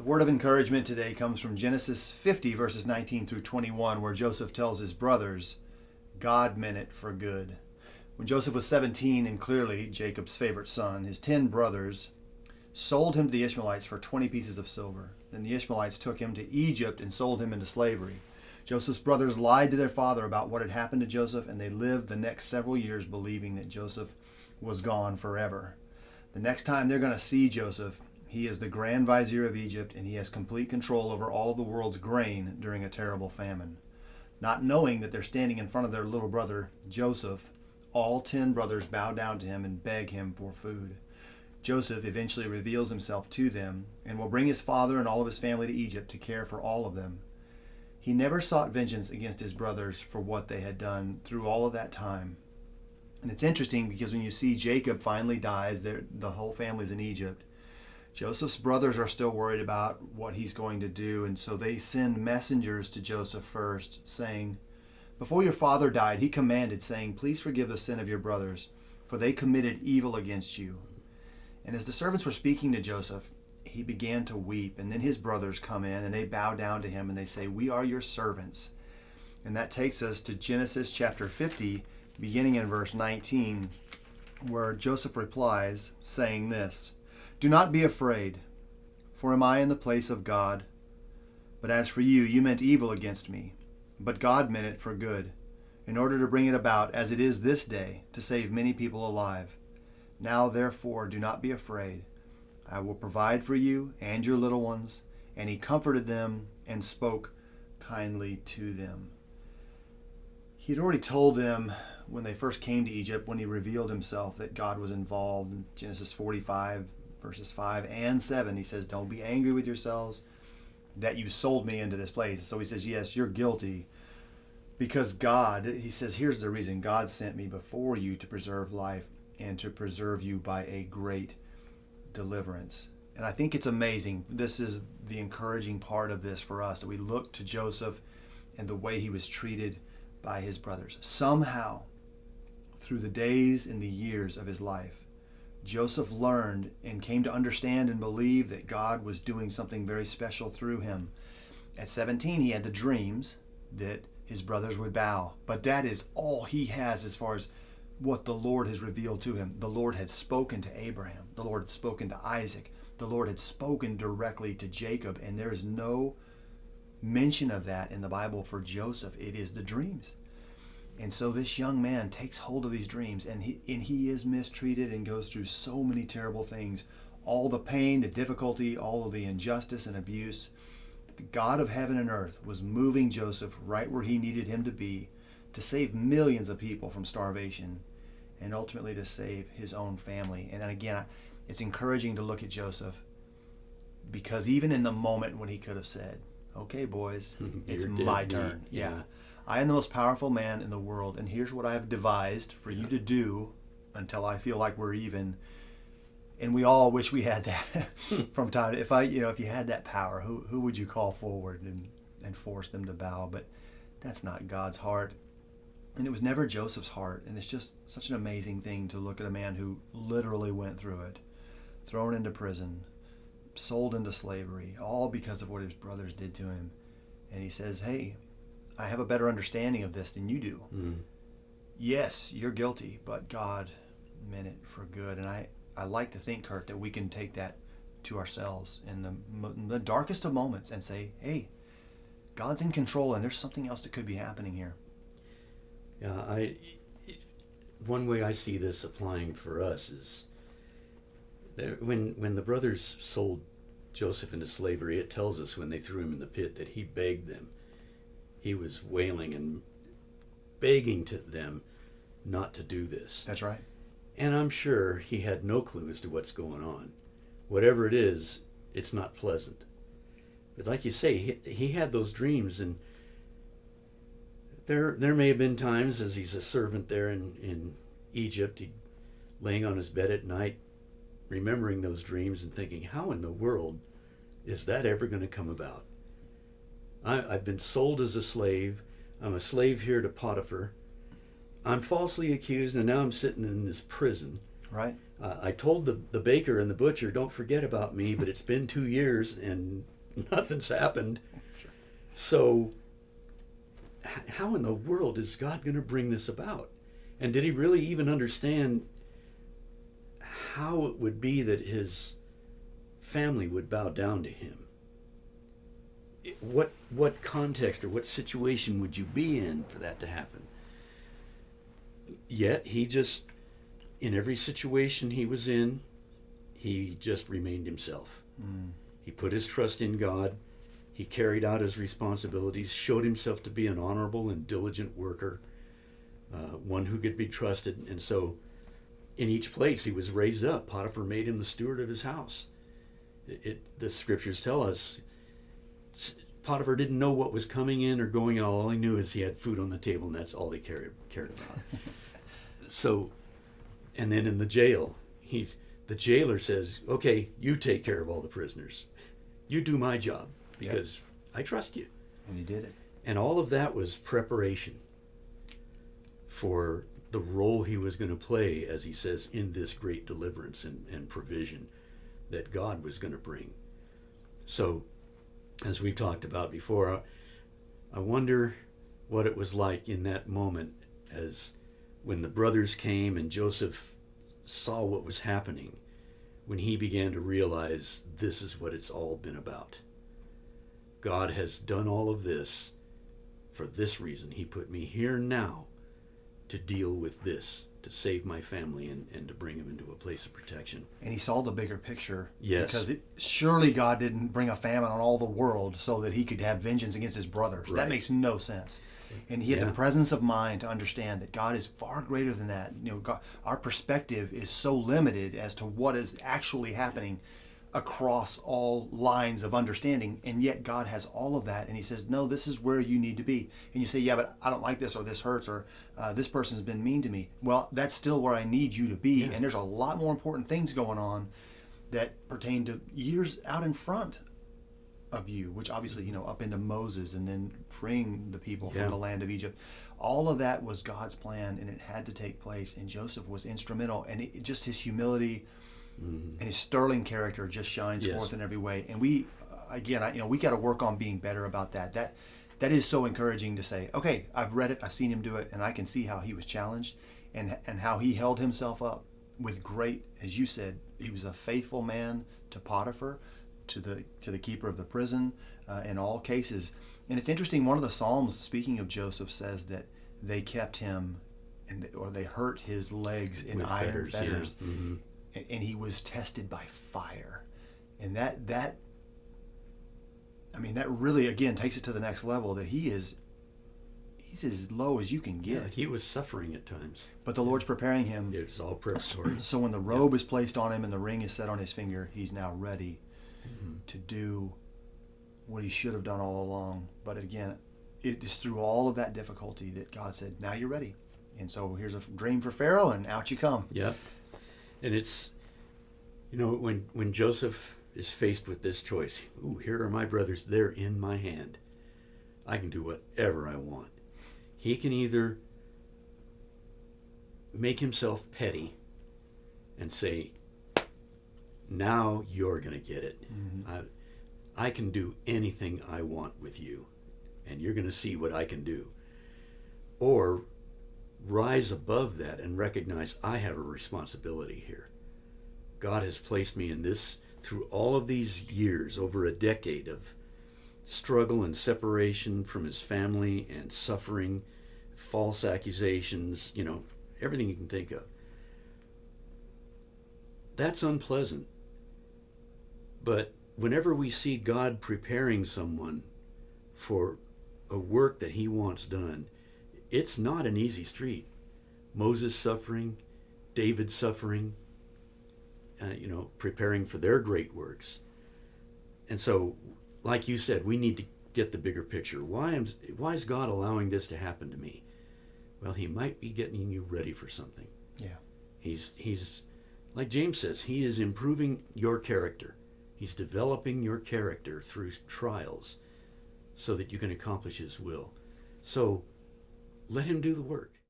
word of encouragement today comes from Genesis 50, verses 19 through 21, where Joseph tells his brothers, God meant it for good. When Joseph was 17 and clearly Jacob's favorite son, his 10 brothers sold him to the Ishmaelites for 20 pieces of silver. Then the Ishmaelites took him to Egypt and sold him into slavery. Joseph's brothers lied to their father about what had happened to Joseph, and they lived the next several years believing that Joseph was gone forever. The next time they're going to see Joseph, he is the Grand Vizier of Egypt, and he has complete control over all of the world's grain during a terrible famine. Not knowing that they're standing in front of their little brother, Joseph, all 10 brothers bow down to him and beg him for food. Joseph eventually reveals himself to them and will bring his father and all of his family to Egypt to care for all of them. He never sought vengeance against his brothers for what they had done through all of that time. And it's interesting because when you see Jacob finally dies, the whole family's in Egypt. Joseph's brothers are still worried about what he's going to do, and so they send messengers to Joseph first, saying, before your father died, he commanded, saying, please forgive the sin of your brothers, for they committed evil against you. And as the servants were speaking to Joseph, he began to weep, and then his brothers come in, and they bow down to him, and they say, we are your servants. And that takes us to Genesis chapter 50, beginning in verse 19, where Joseph replies, saying this, do not be afraid, for am I in the place of God? But as for you, you meant evil against me, but God meant it for good, in order to bring it about as it is this day, to save many people alive. Now therefore do not be afraid. I will provide for you and your little ones. And he comforted them and spoke kindly to them. He had already told them when they first came to Egypt, when he revealed himself, that God was involved. In Genesis 45, verses 5 and 7, he says, don't be angry with yourselves that you sold me into this place. So he says, yes, you're guilty because God, he says, here's the reason. God sent me before you to preserve life and to preserve you by a great deliverance. And I think it's amazing. This is the encouraging part of this for us, that we look to Joseph and the way he was treated by his brothers. Somehow, through the days and the years of his life, Joseph learned and came to understand and believe that God was doing something very special through him. At 17, he had the dreams that his brothers would bow. But that is all he has as far as what the Lord has revealed to him. The Lord had spoken to Abraham. The Lord had spoken to Isaac. The Lord had spoken directly to Jacob. And there is no mention of that in the Bible for Joseph. It is the dreams. And so this young man takes hold of these dreams, and he is mistreated and goes through so many terrible things. All the pain, the difficulty, all of the injustice and abuse. The God of heaven and earth was moving Joseph right where he needed him to be, to save millions of people from starvation and ultimately to save his own family. And again, it's encouraging to look at Joseph, because even in the moment when he could have said, okay, boys, it's my turn. Yeah. I am the most powerful man in the world, and here's what I have devised for you to do until I feel like we're even. And we all wish we had that from time. If you had that power, who would you call forward and force them to bow? But that's not God's heart. And it was never Joseph's heart. And it's just such an amazing thing to look at a man who literally went through it, thrown into prison, sold into slavery, all because of what his brothers did to him. And he says, hey, I have a better understanding of this than you do. Yes, you're guilty, but God meant it for good. And I like to think, Kurt, that we can take that to ourselves in the darkest of moments and say, hey, God's in control, and there's something else that could be happening here. Yeah, one way I see this applying for us is when the brothers sold Joseph into slavery, it tells us when they threw him in the pit that he begged them. He was wailing and begging to them not to do this. That's right. And I'm sure he had no clue as to what's going on. Whatever it is, it's not pleasant. But like you say, he had those dreams, and there may have been times as he's a servant there in Egypt, he laying on his bed at night, remembering those dreams and thinking, how in the world is that ever going to come about? I've been sold as a slave. I'm a slave here to Potiphar. I'm falsely accused, and now I'm sitting in this prison. Right. I told the baker and the butcher, don't forget about me, but it's been 2 years, and Nothing's happened. That's right. So how in the world is God going to bring this about? And did he really even understand how it would be that his family would bow down to him? What context or what situation would you be in for that to happen? Yet he just, in every situation he was in, he just remained himself. He put his trust in God. He carried out his responsibilities, showed himself to be an honorable and diligent worker, one who could be trusted. And so in each place he was raised up. Potiphar made him the steward of his house. The scriptures tell us Potiphar didn't know what was coming in or going out. All he knew is he had food on the table, and that's all he cared about. So, and then in the jail, the jailer says, okay, you take care of all the prisoners. You do my job because I trust you. And he did it. And all of that was preparation for the role he was going to play, as he says, in this great deliverance and provision that God was going to bring. So, as we've talked about before, I wonder what it was like in that moment as when the brothers came and Joseph saw what was happening, when he began to realize this is what it's all been about. God has done all of this for this reason. He put me here now to deal with this, to save my family and to bring them into a place of protection. And he saw the bigger picture. Yes. Because surely God didn't bring a famine on all the world so that he could have vengeance against his brothers. Right. That makes no sense. And he had the presence of mind to understand that God is far greater than that. God, our perspective is so limited as to what is actually happening across all lines of understanding, and yet God has all of that, and he says, no, this is where you need to be. And you say, yeah, but I don't like this, or this hurts, or this person's been mean to me. Well, that's still where I need you to be, and there's a lot more important things going on that pertain to years out in front of you, which obviously, up into Moses and then freeing the people from the land of Egypt. All of that was God's plan, and it had to take place, and Joseph was instrumental, and just his humility and his sterling character just shines forth in every way. And we got to work on being better about that. That is so encouraging to say, okay, I've read it, I've seen him do it, and I can see how he was challenged and how he held himself up with great, as you said, he was a faithful man to Potiphar, to the keeper of the prison, in all cases. And it's interesting, one of the Psalms, speaking of Joseph, says that they kept him, or they hurt his legs in with iron fetters. Yeah. Mm-hmm. And he was tested by fire. And that really, again, takes it to the next level, that he's as low as you can get. Yeah, he was suffering at times. But the Lord's preparing him. It was all preparatory. So when the robe is placed on him and the ring is set on his finger, he's now ready to do what he should have done all along. But again, it is through all of that difficulty that God said, now you're ready. And so here's a dream for Pharaoh, and out you come. Yeah. And it's, when Joseph is faced with this choice, here are my brothers, they're in my hand. I can do whatever I want. He can either make himself petty and say, now you're going to get it. Mm-hmm. I can do anything I want with you, and you're going to see what I can do. Or rise above that and recognize I have a responsibility here. God has placed me in this through all of these years, over a decade of struggle and separation from his family and suffering, false accusations, everything you can think of. That's unpleasant. But whenever we see God preparing someone for a work that he wants done, it's not an easy street. Moses suffering, David suffering, preparing for their great works. And so, like you said, we need to get the bigger picture. Why is God allowing this to happen to me? Well, he might be getting you ready for something. Yeah. He's like James says, he is improving your character. He's developing your character through trials so that you can accomplish his will. So let him do the work.